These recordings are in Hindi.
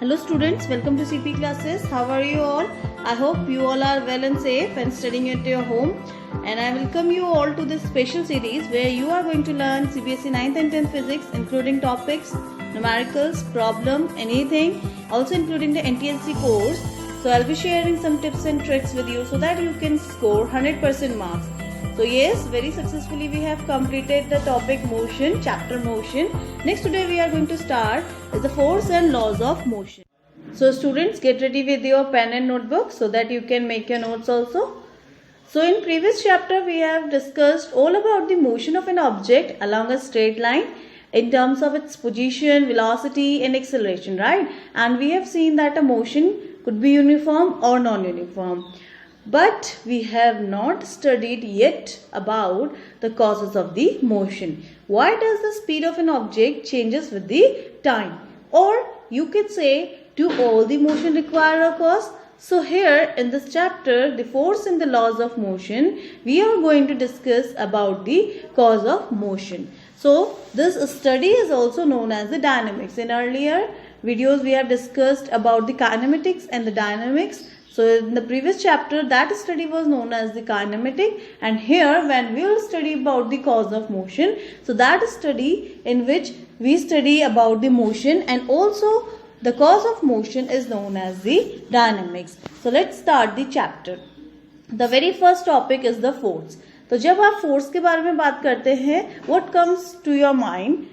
Hello students, welcome to CP classes. How are you all? I hope you all are well and safe and studying at your home. And I welcome you all to this special series where you are going to learn CBSE 9th and 10th physics, including topics, numericals, problem, anything, also including the NTSC course. So I'll be sharing some tips and tricks with you so that you can score 100% marks. So yes, very successfully we have completed the topic motion, chapter motion. Next today we are going to start is the force and laws of motion. So students, get ready with your pen and notebook so that you can make your notes also. So in previous chapter we have discussed all about the motion of an object along a straight line in terms of its position, velocity and acceleration, right? And we have seen that a motion could be uniform or non-uniform. But we have not studied yet about the causes of the motion. Why does the speed of an object changes with the time? Or you can say, do all the motion require a cause? So here in this chapter, the force and the laws of motion, we are going to discuss about the cause of motion. So this study is also known as the dynamics. In earlier videos, we have discussed about the kinematics and the dynamics. So in the previous chapter, that study was known as the kinematic, and here when we will study about the cause of motion, so that study in which we study about the motion and also the cause of motion is known as the dynamics. So let's start the chapter. The very first topic is the force. तो जब आप फोर्स के बारे में बात करते हैं, what comes to your mind?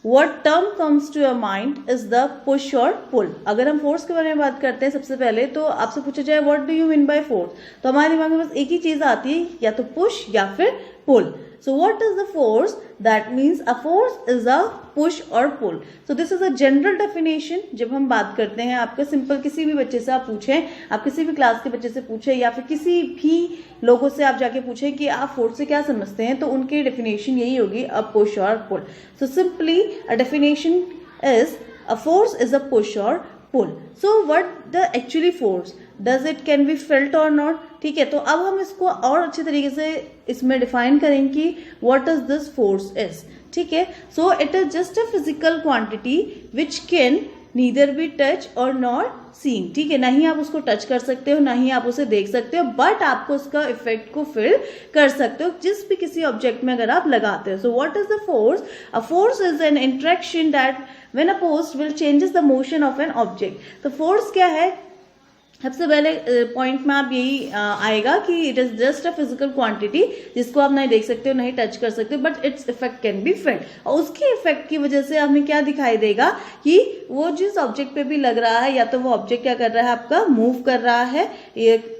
What term comes to your mind is the push or pull. अगर हम फोर्स के बारे में बात करते हैं सबसे पहले तो आपसे पूछा जाए what do you mean by force, तो हमारे दिमाग में बस एक ही चीज आती है, या तो push या फिर pull. So what is the force? That means a force is a push or pull. So this is a general definition. जब हम बात करते हैं, आपका सिंपल किसी भी बच्चे से आप पूछें, आप किसी भी क्लास के बच्चे से पूछें या फिर किसी भी लोगों से आप जाके पूछें कि आप फोर्स से क्या समझते हैं, तो उनकी डेफिनेशन यही होगी, a push or pull. So simply a definition is a force is a push or pull. So what the actually force? Does it can be felt or not? ठीक है, तो अब हम इसको और अच्छे तरीके से इसमें डिफाइन करें कि what does this force is. ठीक है, so it is just a physical quantity which can neither be touch or not seen. ठीक है, ना ही आप उसको टच कर सकते हो, ना ही आप उसे देख सकते हो, बट आपको उसका इफेक्ट को फील कर सकते हो जिस भी किसी ऑब्जेक्ट में अगर आप लगाते हो. So what is the force? A force is an interaction that when opposed will changes the motion of an object. तो force क्या है? सबसे पहले पॉइंट में आप यही आएगा कि it is just a physical quantity जिसको आप नहीं देख सकते हो, नहीं टच कर सकते हो, but its effect can be felt. और उसके इफेक्ट की वजह से हमें क्या दिखाई देगा कि वो जिस ऑब्जेक्ट पे भी लग रहा है, या तो वो ऑब्जेक्ट क्या कर रहा है, आपका मूव कर रहा है,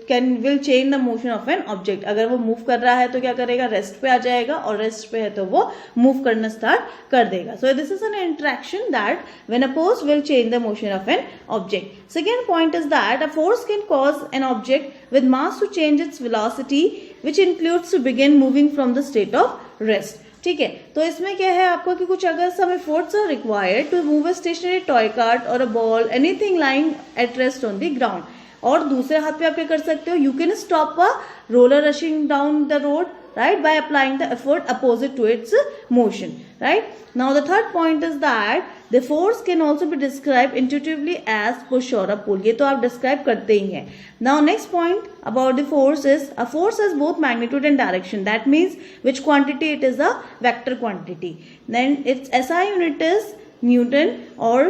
can will change the motion of an object. अगर वो मूव कर रहा है तो क्या करेगा, रेस्ट पे आ जाएगा, और रेस्ट पे है तो वो मूव करना स्टार्ट कर देगा. So this is an interaction that when opposed will change the motion of an object. Second point is that a force can cause an object with mass to change its velocity which includes to begin moving from the state of rest. ठीक है, तो इसमें क्या है आपको कि कुछ अगर समय force are required to move a stationary toy cart or a ball anything lying at rest on the ground. और दूसरे हाथ पे आप क्या कर सकते हो, you can stop a roller rushing down the road, right, by applying the effort opposite to its motion, right. Now the third point is that the force can also be described intuitively as push or a pull. ये तो आप describe करते ही हैं. Now next point about the force is a force has both magnitude and direction. That means which quantity it is, a vector quantity. Then its SI unit is Newton, or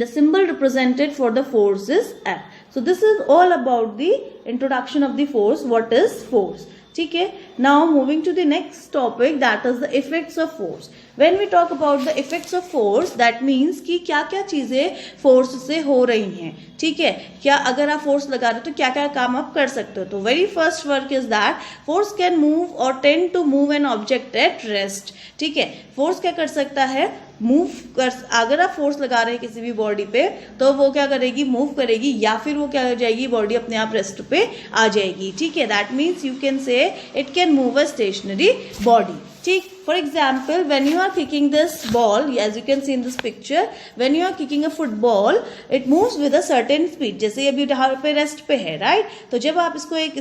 the symbol represented for the force is F. So this is all about the introduction of the force. What is force? ठीक है, now moving to the next topic, that is the effects of force. When we talk about the effects of force, that means कि क्या क्या चीजें फोर्स से हो रही हैं. ठीक है, क्या अगर आप फोर्स लगा रहे हो तो क्या क्या काम आप कर सकते हो. तो very first work is that force can move और tend to move an object at rest. ठीक है, फोर्स क्या कर सकता है, मूव कर, अगर आप फोर्स लगा रहे हैं किसी भी बॉडी पे तो वो क्या करेगी, मूव करेगी, या फिर वो क्या हो जाएगी, बॉडी अपने आप रेस्ट पे आ जाएगी. ठीक है, that means you can say it can move a stationary body. ठीक, For example, when you are kicking this ball, as you can see in this picture, when you are kicking a football, it moves with a certain speed. जैसे अभी यहाँ पे रेस्ट पे है, राइट? तो जब आप इसको एक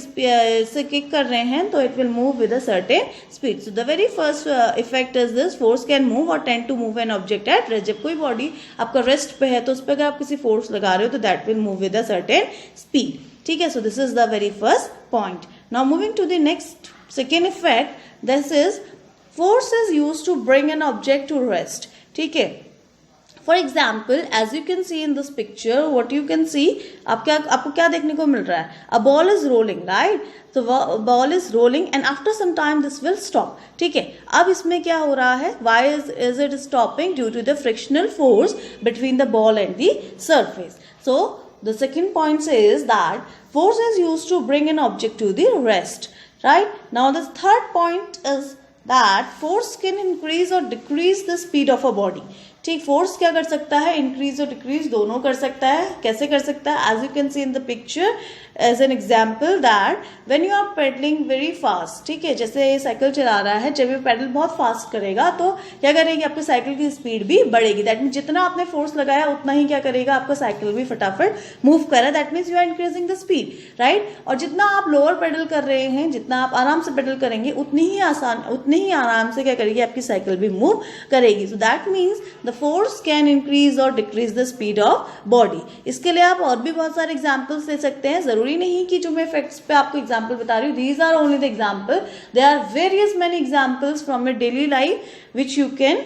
से किक कर रहे हैं तो it will move with a certain speed. So the very first effect is this: force can move or tend to move an object at rest. जब कोई बॉडी आपका रेस्ट पे है तो उस पर अगर आप किसी फोर्स लगा रहे हो तो that will move with a certain speed. ठीक है? So this is the very first point. Now moving to the next second effect, this is force is used to bring an object to rest. ठीक है? For example, as you can see in this picture, what you can see, आपको क्या देखने को मिल रहा है? A ball is rolling, right? So ball is rolling and after some time this will stop. ठीक है? अब इसमें क्या हो रहा है? Why is it stopping? Due to the frictional force between the ball and the surface. So the second point says that force is used to bring an object to the rest. Right? Now the third point is that force can increase or decrease the speed of a body. ठीक, फोर्स क्या कर सकता है? इंक्रीज और डिक्रीज दोनों कर सकता है. कैसे कर सकता है? As you can see in the picture as an example that when you are pedalling very fast, ठीक है, जैसे ये साइकिल चला रहा है, जब ये पेडल बहुत फास्ट करेगा तो क्या करेगी? आपकी साइकिल की स्पीड भी बढ़ेगी. दैट मीन्स जितना आपने फोर्स लगाया उतना ही क्या करेगा? आपका साइकिल भी फटाफट मूव कर रहा है. That means you are increasing the speed, right? और जितना आप लोअर पेडल कर रहे हैं, जितना आप आराम से पेडल करेंगे, उतनी ही आराम से क्या करेगी? आपकी साइकिल भी मूव करेगी. So that means the force can increase or decrease the speed of body. इसके लिए आप और भी बहुत सारे एग्जाम्पल्स ले सकते हैं. जरूरी नहीं कि जो मैं फैक्ट्स पे आपको एग्जाम्पल बता रही हूँ, these are only the example. There are various many examples from your daily life which you can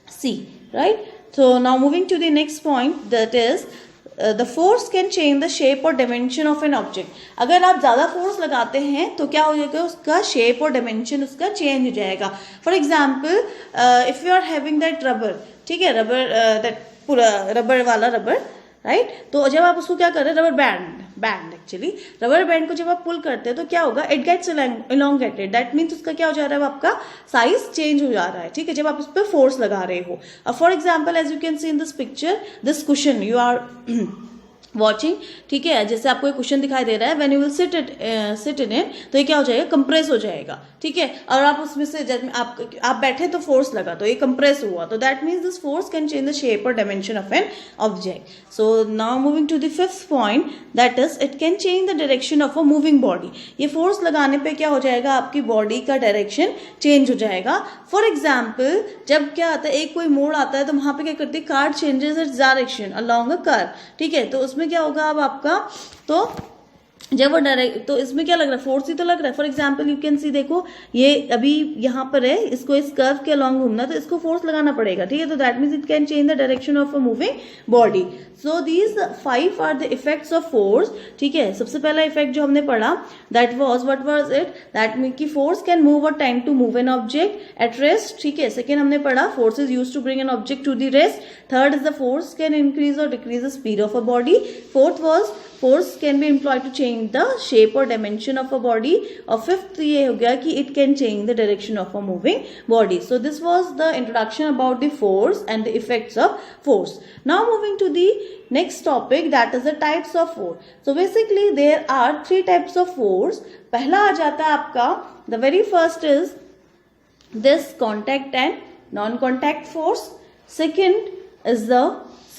see, right? So now moving to the next point, that is the force can change the shape or dimension of an object. अगर आप ज़्यादा फोर्स लगाते हैं तो क्या हो जाएगा? उसका शेप और डायमेंशन उसका चेंज हो जाएगा. For example, if you are having that rubber, ठीक है, रबर, दैट पूरा रबर वाला रबर, राइट? तो जब आप उसको क्या कर रहे हैं, rubber band actually rubber band को जब आप पुल करते हैं तो क्या होगा? It gets elongated. That means उसका क्या हो जा रहा है? आपका साइज चेंज हो जा रहा है, ठीक है, जब आप उस पर फोर्स लगा रहे हो. For example, as you can see in this picture, this cushion you are watching, ठीक है, जैसे आपको एक क्वेश्चन दिखाई दे रहा है, when you will sit in it, तो ये क्या हो जाएगा? कंप्रेस हो जाएगा, ठीक है. और आप उसमें से जब आप बैठे तो फोर्स लगा तो ये कंप्रेस हुआ. तो that means this force can change the shape और dimension of an object. So now moving to the fifth point, that is it can change the direction of a moving body. ये फोर्स लगाने पे क्या हो जाएगा? आपकी बॉडी का डायरेक्शन चेंज हो जाएगा. फॉर एग्जाम्पल, जब क्या आता है, एक कोई मोड़ आता है तो वहां पे क्या करती है? Car changes its direction along a car, ठीक है. तो उसमें क्या होगा अब आपका? तो जब वो डायरेक्ट, तो इसमें क्या लग रहा है? फोर्स ही तो लग रहा है. फॉर एग्जाम्पल, यू कैन सी, देखो ये अभी यहाँ पर है, इसको इस कर्व के अलॉन्ग घूमना, तो इसको फोर्स लगाना पड़ेगा, ठीक है. तो that means it can change the direction of a moving body. So these 5 are the effects of force, ठीक है. सबसे पहला इफेक्ट जो हमने पढ़ा, that was, what was it? That mean की फोर्स कैन मूव और tend to move an object at rest, ठीक है. सेकेंड हमने पढ़ा, force is used to bring an object to the rest. Third is the force can increase or decrease the speed of a body. Fourth was force can be employed to change the shape or dimension of a body. और fifth ये हो गया कि it can change the direction of a moving body. So this was the introduction about the force and the effects of force. Now moving to the next topic, that is the types of force. So basically there are 3 types of force. पहला आ जाता है आपका, the very first is this contact and non-contact force. Second is the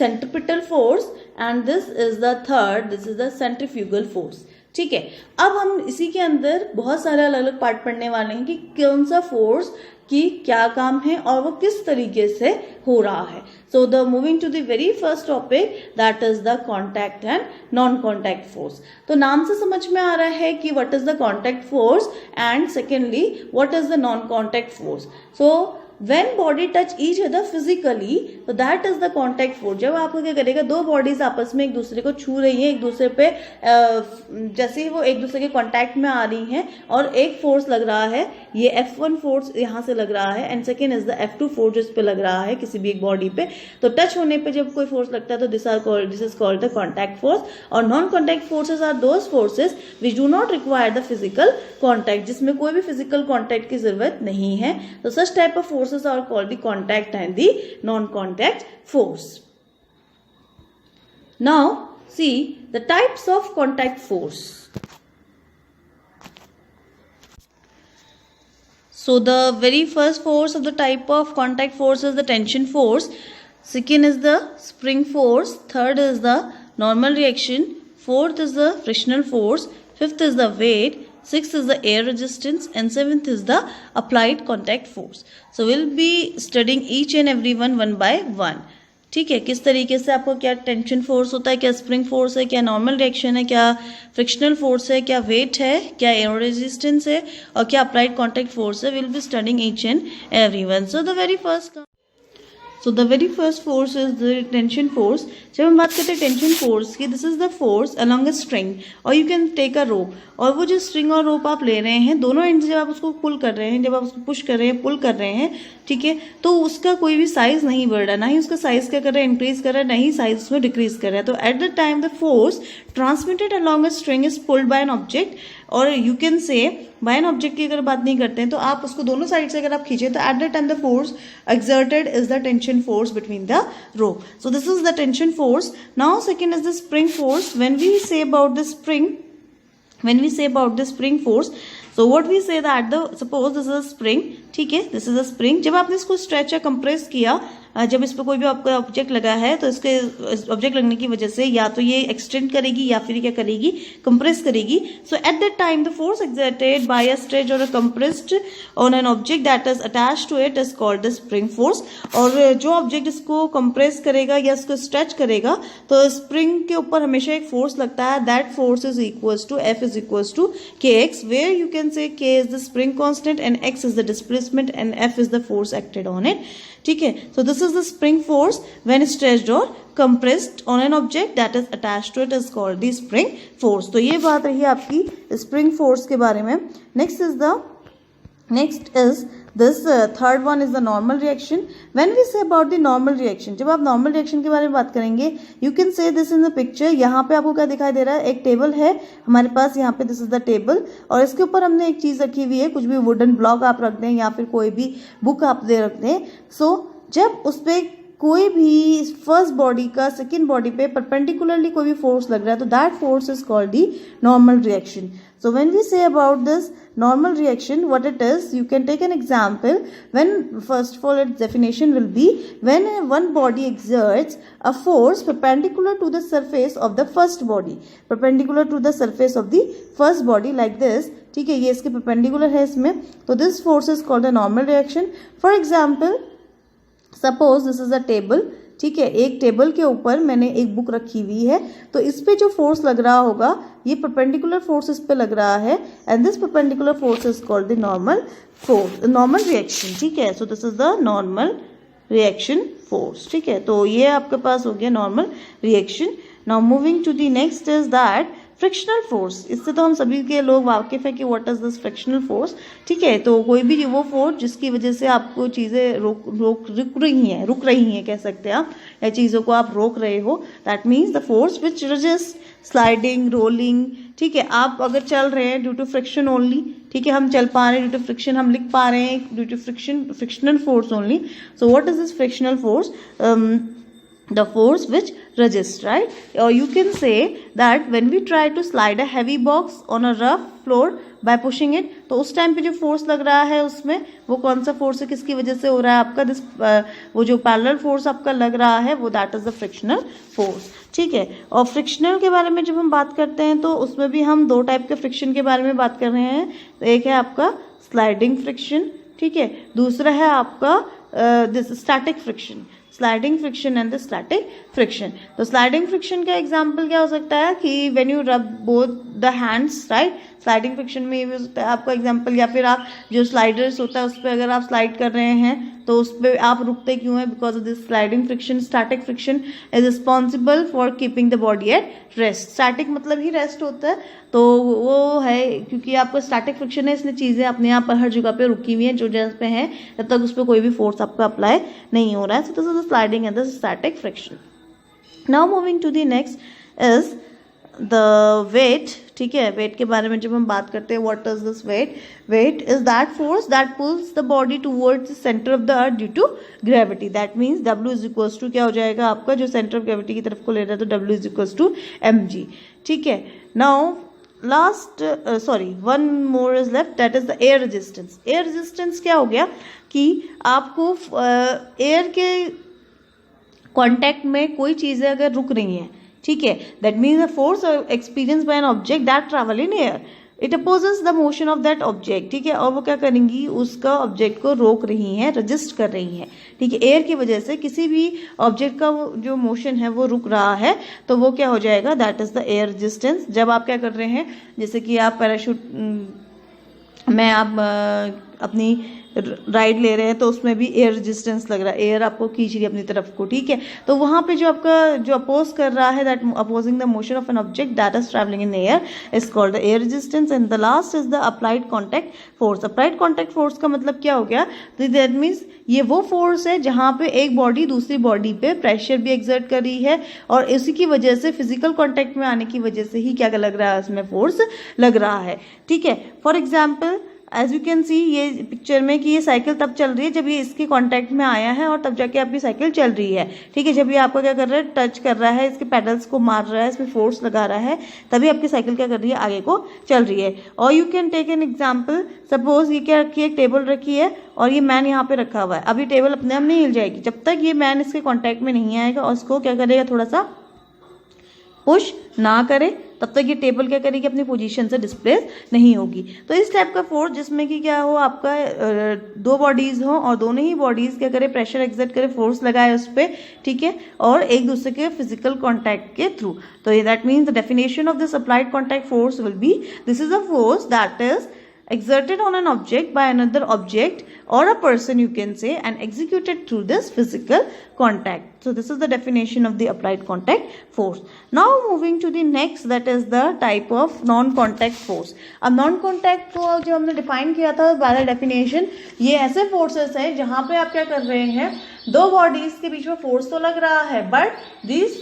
centripetal force. And this is the third, this is the centrifugal force. ठीक है. अब हम इसी के अंदर बहुत सारे अलग अलग पार्ट पढ़ने वाले हैं कि कौन सा फोर्स की क्या काम है और वो किस तरीके से हो रहा है. So the moving to the very first topic, that is the contact and non contact force. तो नाम से समझ में आ रहा है कि what is the contact force and secondly what is the non contact force. So when body touch each other physically, so that is the contact force. जब आपको क्या करेगा? दो बॉडीज आपस में एक दूसरे को छू रही है, एक दूसरे पे जैसे ही वो एक दूसरे के कांटेक्ट में आ रही हैं और एक फोर्स लग रहा है, ये F1 फोर्स यहाँ से लग रहा है and second is the F2 force जिस पे लग रहा है किसी भी एक बॉडी पे. तो टच होने पे जब कोई फोर्स लगता है तो this is called the contact force. और non contact forces are those forces which do not require the physical contact, जिसमें कोई भी फिजिकल कॉन्टैक्ट की जरूरत नहीं है. तो such type of force are called the contact and the non-contact force. Now see the types of contact force. So the very first force of the type of contact force is the tension force. Second is the spring force. Third is the normal reaction. Fourth is the frictional force. Fifth is the weight. Sixth is the air resistance. And seventh is the applied contact force. So we'll be studying each and every one by one. ठीक है, किस तरीके से आपको क्या टेंशन फोर्स होता है, क्या स्प्रिंग फोर्स है, क्या नॉर्मल रिएक्शन है, क्या फ्रिक्शनल फोर्स है, क्या वेट है, क्या एयर रेजिस्टेंस है और क्या अप्लाइड कॉन्टैक्ट फोर्स है. Will be studying each and every one. So the very first force is the tension force. जब हम बात करते हैं टेंशन फोर्स की, this is the force along a string और यू कैन टेक अ रोप. और वो जो स्ट्रिंग और रोप आप ले रहे हैं, दोनों एंड से जब आप उसको पुल कर रहे हैं, जब आप उसको पुश कर रहे हैं, पुल कर रहे हैं, ठीक है, तो उसका कोई भी साइज नहीं बढ़ रहा, ना ही उसका साइज क्या कर रहा है, इंक्रीज कर रहा है, ना ही साइज उसमें डिक्रीज कर रहा है. तो at the time the force transmitted along a string is pulled by an object. और you can say by an object की अगर बात नहीं करते हैं तो आप उसको दोनों साइड से अगर आप खींचे तो at the time the force exerted is the tension force between the rope. So this is the tension force. Now second is the spring force. When we say about the spring force, so what we say that suppose this is a spring, ठीक है, this is a spring. जब आपने इसको स्ट्रेच या कंप्रेस किया, जब इस पर कोई भी आपका ऑब्जेक्ट लगा है तो इसके ऑब्जेक्ट लगने की वजह से या तो ये एक्सटेंड करेगी या फिर क्या करेगी, कंप्रेस करेगी. So at that time the force exerted by a stretch और a compressed on an object that is attached to it is called the spring force. और जो ऑब्जेक्ट इसको कंप्रेस करेगा या इसको स्ट्रेच करेगा तो स्प्रिंग के ऊपर हमेशा एक फोर्स लगता है. That force is equals to F is equals to kx, where you can say k is the spring constant and x is the displacement and F is the force acted on it. ठीक है, so this is the spring force when stretched और compressed on an object that is attached to it is called the spring force. तो ये बात रही आपकी spring force के बारे में. Next is this third one is the normal reaction. When we say about the normal reaction, जब आप normal reaction के बारे में बात करेंगे, you can say this in the picture. यहाँ पे आपको क्या दिखाई दे रहा है, एक टेबल है हमारे पास, यहाँ पे this is the table और इसके ऊपर हमने एक चीज़ रखी हुई है, कुछ भी वुडन ब्लॉक आप रख दें या फिर कोई भी बुक आप दे रख दें. सो जब उस पर कोई भी फर्स्ट बॉडी का सेकेंड बॉडी पे परपेंडिकुलरली कोई भी फोर्स लग रहा है तो that force is called the normal reaction. So when we say about this normal reaction, what it is, you can take an example. When first of all its definition will be when one body exerts a force perpendicular to the surface of the first body, perpendicular to the surface of the first body like this. ठीक है, ये इसके perpendicular है इसमें, तो this force is called a normal reaction. For example, suppose this is a table. ठीक है, एक टेबल के ऊपर मैंने एक बुक रखी हुई है तो इस पे जो फोर्स लग रहा होगा ये परपेंडिकुलर फोर्स इस पे लग रहा है and this perpendicular force is called the normal force, normal reaction. ठीक है, so this is the normal reaction force. ठीक है, तो ये आपके पास हो गया normal reaction. Now moving to the next is that frictional force. इससे तो हम सभी के लोग वाकिफ है कि what is this frictional force. ठीक है, तो कोई भी वो फोर्स जिसकी वजह से आपको चीज़ें रुक रही हैं कह सकते हैं आप, या चीज़ों को आप रोक रहे हो, that means the force which resist sliding, rolling. ठीक है, आप अगर चल रहे हैं ड्यू टू फ्रिक्शन ओनली, ठीक है, हम चल पा रहे हैं ड्यू टू फ्रिक्शन, हम लिख पा रहे हैं due to frictional force only. So what is this frictional force? The force which resists, right? Or you can say that when we try to slide a heavy box on a rough floor by pushing it, तो उस टाइम पे जो फोर्स लग रहा है उसमें वो कौन सा फोर्स है, किसकी वजह से हो रहा है आपका दिस वो जो पैरेलल फोर्स आपका लग रहा है वो that is the frictional force. ठीक है, और फ्रिक्शनल के बारे में जब हम बात करते हैं तो उसमें भी हम दो टाइप के फ्रिक्शन के बारे में बात कर रहे हैं. तो एक है आपका स्लाइडिंग फ्रिक्शन, ठीक है, दूसरा है आपका this static friction, sliding friction and the static friction. तो स्लाइडिंग फ्रिक्शन का एग्जांपल क्या हो सकता है कि when you rub both the hands, right, sliding friction में ये भी हो सकता है आपका एग्जांपल, या फिर आप जो स्लाइडर्स होता है उस पर अगर आप स्लाइड कर रहे हैं तो उस पर आप रुकते क्यों हैं, because of this sliding friction. Static friction is responsible for keeping the body at rest. Static मतलब ही रेस्ट होता है, तो वो है क्योंकि आपका स्टैटिक फ्रिक्शन है इसलिए चीज़ें अपने आप पर हर जगह पे रुकी हुई हैं, जो जगह पे हैं जब तक उस पर कोई भी फोर्स आपका अप्लाई नहीं हो रहा है. So this is the sliding and the static friction. Now moving to the next is the weight. ठीक है, वेट के बारे में जब हम बात करते हैं, what is this weight? Weight is that force that pulls the body towards the centre of the earth due to gravity. That means W is equals to क्या हो जाएगा आपका, जो सेंटर ऑफ ग्रेविटी की तरफ को ले रहा है तो W is equals to mg. ठीक है, now last one more is left, that is the air resistance. Air resistance क्या हो गया कि आपको एयर के कांटेक्ट में कोई चीज़ें अगर रुक रही हैं, ठीक है, that means the force experience by an object that travel in air, it opposes the motion of that object, ठीक है, और वो क्या करेंगी, उसका ऑब्जेक्ट को रोक रही हैं, रजिस्ट कर रही हैं, ठीक है। एयर की वजह से किसी भी ऑब्जेक्ट का जो मोशन है वो रुक रहा है, तो वो क्या हो जाएगा, that is the air resistance. जब आप क्या कर रहे हैं, जैसे कि आप पैराशूट में आप अपनी राइड ले रहे हैं तो उसमें भी एयर रेजिस्टेंस लग रहा है, एयर आपको खींच रही है अपनी तरफ को, ठीक है। तो वहाँ पे जो आपका जो अपोज कर रहा है, that opposing the motion of an object that is travelling in air is called the air resistance. And the last is the applied contact force. Applied contact force का मतलब क्या हो गया, दैट मीन्स ये वो फोर्स है जहाँ पे एक बॉडी दूसरी बॉडी पे प्रेशर भी एक्सर्ट कर रही है, और इसी की वजह से फिजिकल कॉन्टैक्ट में आने की वजह से ही क्या लग रहा है, इसमें फोर्स लग रहा है, ठीक है। For example as you can see ये पिक्चर में कि ये साइकिल तब चल रही है जब ये इसके कांटेक्ट में आया है, और तब जाके आपकी साइकिल चल रही है, ठीक है। जब ये आपको क्या कर रहा है, टच कर रहा है, इसके पैडल्स को मार रहा है, इसमें फोर्स लगा रहा है, तभी आपकी साइकिल क्या कर रही है, आगे को चल रही है। और you can take an example, suppose ये क्या रखी है, एक टेबल रखी है और ये मैन यहाँ पे रखा हुआ है। अब ये टेबल अपने आप नहीं हिल जाएगी जब तक ये मैन इसके कॉन्टैक्ट में नहीं आएगा और उसको क्या करेगा, थोड़ा सा पुश ना करे, तब तक ये टेबल क्या करेगी, अपनी पोजीशन से डिस्प्लेस नहीं होगी। तो इस टाइप का फोर्स जिसमें कि क्या हो, आपका दो बॉडीज हो और दोनों ही बॉडीज क्या करे, प्रेशर एक्सर्ट करे, फोर्स लगाए उस पर, ठीक है, और एक दूसरे के फिजिकल कॉन्टैक्ट के थ्रू। तो that means the definition of this applied contact force will be, this is a force that is exerted on an object by another object or a person, you can say, and executed through this physical contact. So this is the definition of the applied contact force. Now moving to the next, that is the type of non-contact force. अब non-contact को जो हमने define किया था पहले definition, ये ऐसे forces हैं जहाँ पे आप क्या कर रहे हैं, दो bodies के बीच में force तो लग रहा है, but these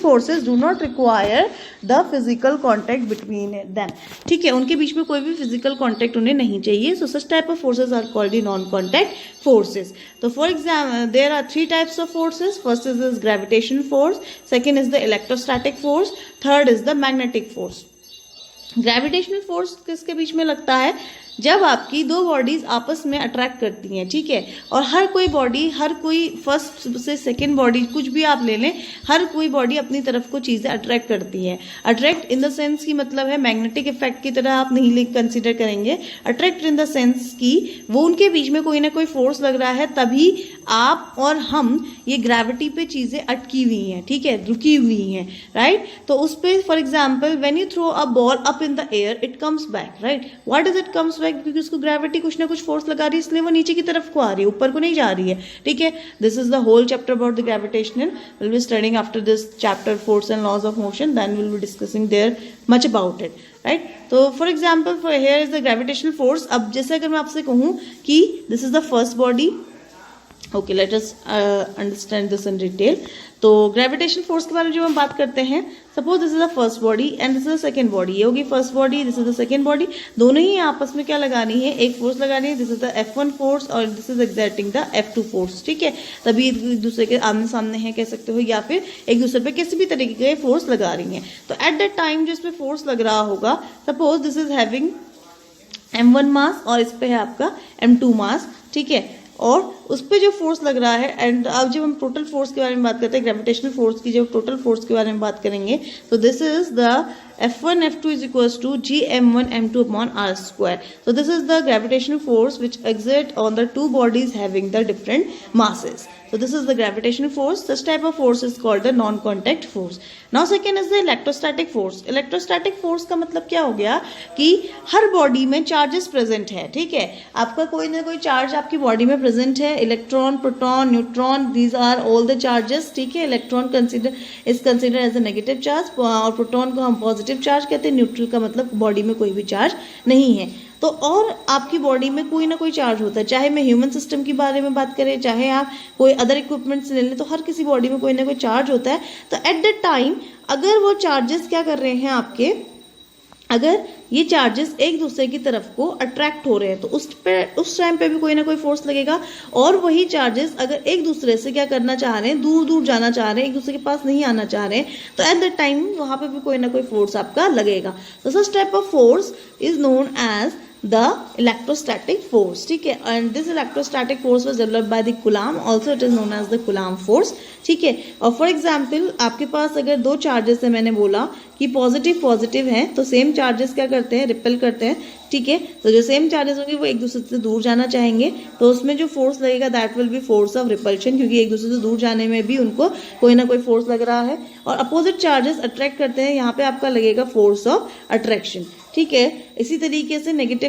forces do not require the physical contact between them, ठीक है, उनके बीच में कोई भी physical contact उन्हें नहीं चाहिए। So such type of forces are called the non-contact forces. So for example, there are three types of forces. First is this gravitational force, second is the electrostatic force, third is the magnetic force. Gravitational force किसके बीच में लगता है, जब आपकी दो बॉडीज आपस में अट्रैक्ट करती हैं, ठीक है, और हर कोई बॉडी, हर कोई फर्स्ट से सेकंड बॉडी, कुछ भी आप ले लें, हर कोई बॉडी अपनी तरफ को चीज़ें अट्रैक्ट करती हैं। अट्रैक्ट इन द सेंस की मतलब है मैग्नेटिक इफेक्ट की तरह आप नहीं कंसिडर करेंगे, अट्रैक्ट इन द सेंस की वो उनके बीच में कोई ना कोई फोर्स लग रहा है, तभी आप और हम ये ग्रेविटी पे चीज़ें अटकी हुई हैं, ठीक है, रुकी हुई हैं, राइट। तो उस पर for example when you throw a ball up in the air, it comes back, right. What is it comes back, क्योंकि उसको ग्रेविटी कुछ ना कुछ फोर्स लगा रही है, इसलिए वो नीचे की तरफ को आ रही है, ऊपर को नहीं जा रही है, ठीक है। This is the whole chapter about the gravitational, will be studying after this chapter force and laws of motion, then will be discussing there much about it, right. तो for example for here is the gravitational force. अब जैसे अगर मैं आपसे कहूँ कि this is the first body, okay, let us understand this in detail. तो ग्रेविटेशनल फोर्स के बारे में जो हम बात करते हैं, suppose this is the first body and this is the second body, ये होगी first body, this is the second body, दोनों ही आपस में क्या लगानी है, एक फोर्स लगानी है, this is the F1 force और this is exerting the F2 force, ठीक है। तभी एक दूसरे के आमने सामने है कह सकते हो, या फिर एक दूसरे पे किसी भी तरीके के फोर्स लगा रही हैं। तो एट दैट टाइम जो इसमें फोर्स लग रहा होगा, suppose this is having M1 मास और इस पे है आपका M2 मास, ठीक है, और उस पर जो फोर्स लग रहा है, एंड अब जब हम टोटल फोर्स के बारे में बात करते हैं, ग्रेविटेशनल फोर्स की जब टोटल फोर्स के बारे में बात करेंगे, तो this is the F1 F2 is equals to Gm1 M2 upon R square. So this is the gravitational force which exert on the two bodies having the different masses. So this is the gravitational force. Such type of force is called the non-contact force. Now second is the electrostatic force. Electrostatic force का मतलब क्या हो गया कि हर बॉडी में चार्जेस प्रेजेंट है, ठीक है, आपका कोई ना कोई चार्ज आपकी बॉडी में प्रेजेंट है, electron, proton, neutron, these are all the charges, ठीक है। Electron is consider as a negative charge, और प्रोटॉन को हम पॉजिटिव चार्ज कहते हैं, न्यूट्रल का मतलब बॉडी में कोई भी चार्ज नहीं है। तो और आपकी बॉडी में कोई ना कोई चार्ज होता है, चाहे मैं ह्यूमन सिस्टम के बारे में बात करें, चाहे आप कोई अदर इक्विपमेंट्स ले लें, तो हर किसी बॉडी में कोई ना कोई चार्ज होता है। तो एट दैट टाइम अगर वो चार्जेस क्या कर रहे हैं आपके, अगर ये चार्जेस एक दूसरे की तरफ को अट्रैक्ट हो रहे हैं, तो उस टाइम पे भी कोई ना कोई फोर्स लगेगा। और वही चार्जेस अगर एक दूसरे से क्या करना चाह रहे हैं, दूर दूर जाना चाह रहे हैं, एक दूसरे के पास नहीं आना चाह रहे हैं, तो एट दैट टाइम वहां पे भी कोई ना कोई फोर्स आपका लगेगा। तो such type of force is known as the electrostatic force, ठीक है। and this electrostatic force was developed by the Coulomb, also it is known as the Coulomb force, ठीक है। और फॉर एग्जाम्पल आपके पास अगर दो चार्जेस है, मैंने बोला कि पॉजिटिव पॉजिटिव है, तो सेम चार्जेस क्या करते हैं, रिपेल करते हैं, ठीक है। तो जो सेम चार्जेस होंगे वो एक दूसरे से दूर जाना चाहेंगे, तो उसमें जो फोर्स लगेगा that will be force of repulsion, क्योंकि एक दूसरे से दूर जाने में भी उनको कोई ना कोई फोर्स लग रहा है। और अपोजिट चार्जेस अट्रैक्ट करते हैं, यहाँ पे आपका लगेगा फोर्स ऑफ अट्रैक्शन, ठीक है। इसी तरीके से नेगेटिव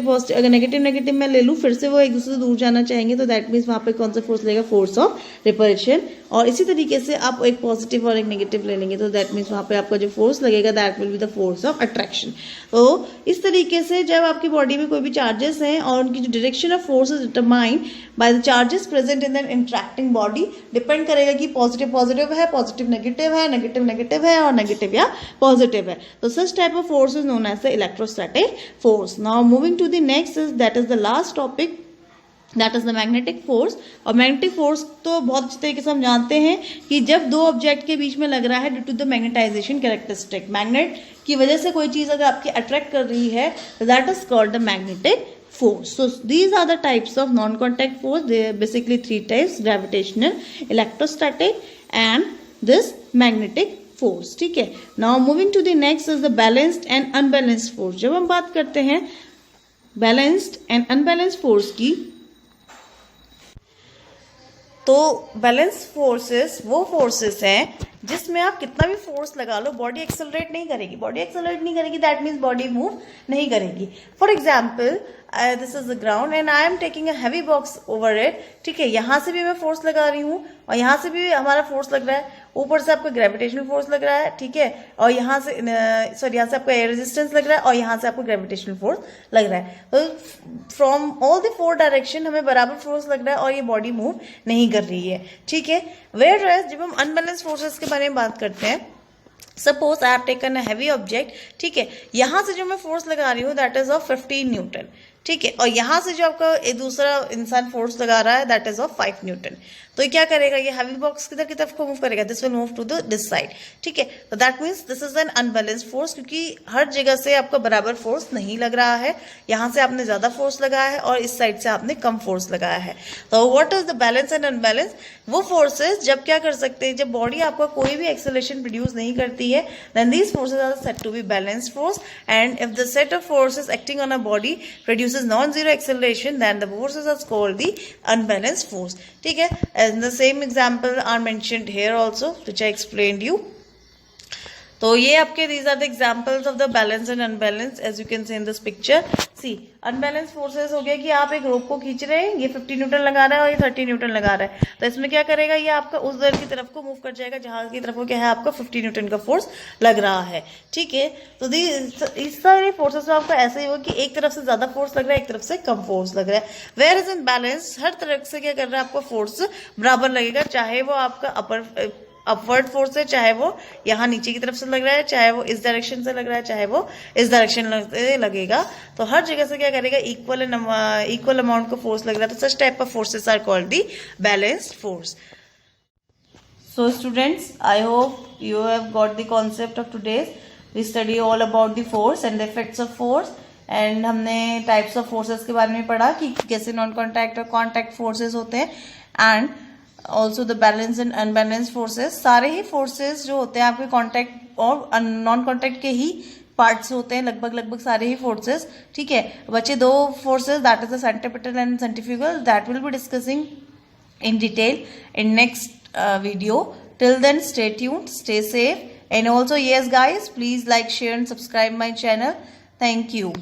पॉजिटिव, अगर नेगेटिव मैं ले लूँ, फिर से वो एक दूसरे से दूर जाना चाहेंगे, तो दैट मीन्स वहाँ पे कौन सा फोर्स लगेगा, फोर्स ऑफ रिपल्शन। और इसी तरीके से आप एक पॉजिटिव और एक नेगेटिव ले लेंगे, तो दैट मीन्स वहाँ पे आपका जो फोर्स लगेगा that will be the force of attraction. तो इस तरीके से जब आपकी बॉडी में कोई भी चार्जेस हैं और उनकी जो direction of force is determined by the charges present in the interacting body, depend करेगा कि पॉजिटिव पॉजिटिव है, पॉजिटिव नेगेटिव है, नेगेटिव नेगेटिव है, और नेगेटिव या पॉजिटिव है। तो such type of force is known as the electrostatic force. Now moving to the next is that is the last topic, that is the magnetic force. और मैग्नेटिक फोर्स तो बहुत अच्छे तरीके से हम जानते हैं कि जब दो ऑब्जेक्ट के बीच में लग रहा है due to the magnetisation characteristic, magnet की वजह से कोई चीज अगर आपकी अट्रैक्ट कर रही है, that is called the magnetic force. So these are the types of non-contact force. They are basically three types: gravitational, electrostatic, and this magnetic force. ठीक है। Now moving to the next is the balanced and unbalanced force. जब हम बात करते हैं balanced and unbalanced force की, तो बैलेंस फोर्सेस वो फोर्सेस हैं जिसमें आप कितना भी फोर्स लगा लो बॉडी एक्सेलरेट नहीं करेगी। बॉडी एक्सेलरेट नहीं करेगी दैट मीन्स बॉडी मूव नहीं करेगी। For example this is the ground and I am taking a heavy box over it, ठीक है। यहाँ से भी मैं फोर्स लगा रही हूँ और यहाँ से भी हमारा फोर्स लग रहा है, ऊपर से आपको ग्रेविटेशनल फोर्स लग रहा है, ठीक है। और यहाँ से यहाँ से आपको एयर रेजिस्टेंस लग रहा है और यहाँ से आपको ग्रेविटेशनल फोर्स लग रहा है। तो from all the four direction हमें बराबर फोर्स लग रहा है और ये बॉडी मूव नहीं कर रही है, ठीक है। वेयर एज जब हम अनबैलेंस फोर्सेस के बारे में बात करते हैं, suppose I have taken a heavy object, ठीक है। यहां से जो मैं फोर्स लगा रही हूँ दैट इज ऑफ 15 न्यूटन, ठीक है। और यहां से जो आपका एक दूसरा इंसान फोर्स लगा रहा है दैट इज ऑफ 5 न्यूटन। तो ये क्या करेगा, ये हैवी बॉक्स किधर की तरफ को मूव करेगा, this will move to this side, ठीक है। तो that means this is an unbalanced force, क्योंकि हर जगह से आपका बराबर फोर्स नहीं लग रहा है। यहां से आपने ज्यादा फोर्स लगाया है और इस साइड से आपने कम फोर्स लगाया है। तो what is the balance and unbalance, वो फोर्सेस जब क्या कर सकते हैं, जब बॉडी आपका कोई भी एक्सेलरेशन प्रोड्यूस नहीं करती है, then these forces are said to be balanced force. And if the set of forces acting on a body produces non zero acceleration, then the forces are called the unbalanced force, ठीक है। And the same example are mentioned here also which I explained you. तो ये आपके these are the examples of the balance and unbalance as you can see in this picture. See, unbalanced forces हो गया कि आप एक रोप को खींच रहे हैं, ये 50 न्यूटन लगा रहा है और ये 30 न्यूटन लगा रहा है, तो इसमें क्या करेगा, ये आपका उस दर की तरफ को मूव कर जाएगा जहां की तरफ को क्या है आपका 50 न्यूटन का फोर्स लग रहा है, ठीक है। तो इस सारे फोर्सेस में आपको ऐसे ही हो कि एक तरफ से ज्यादा फोर्स लग रहा है, एक तरफ से कम फोर्स लग रहा है। वेयर इज इन बैलेंस, हर तरफ से क्या कर रहा है, आपको फोर्स बराबर लगेगा, चाहे वो आपका अपवर्ड फोर्स है, चाहे वो यहाँ नीचे की तरफ से लग रहा है, चाहे वो इस डायरेक्शन से लग रहा है, चाहे वो इस डायरेक्शन लगेगा। तो हर जगह से क्या करेगा, इक्वल अमाउंट का फोर्स लग रहा है। तो such type of forces are called the balanced force. So students, I hope you have got the concept of today's. We study all about the force and the effects of force. And हमने types of forces के बारे में पढ़ा कि कैसे नॉन कॉन्टैक्ट और कॉन्टैक्ट फोर्सेस होते हैं, and also the balance and unbalance forces. सारे ही फोर्सेस जो होते हैं आपके कॉन्टैक्ट और नॉन कॉन्टैक्ट के ही पार्ट्स होते हैं, लगभग सारे ही फोर्सेस, ठीक है। बचे दो forces, that is the centripetal and centrifugal, that will be discussing in detail in next video. Till then, stay tuned, stay safe, and also yes guys, please like, share and subscribe my channel. Thank you.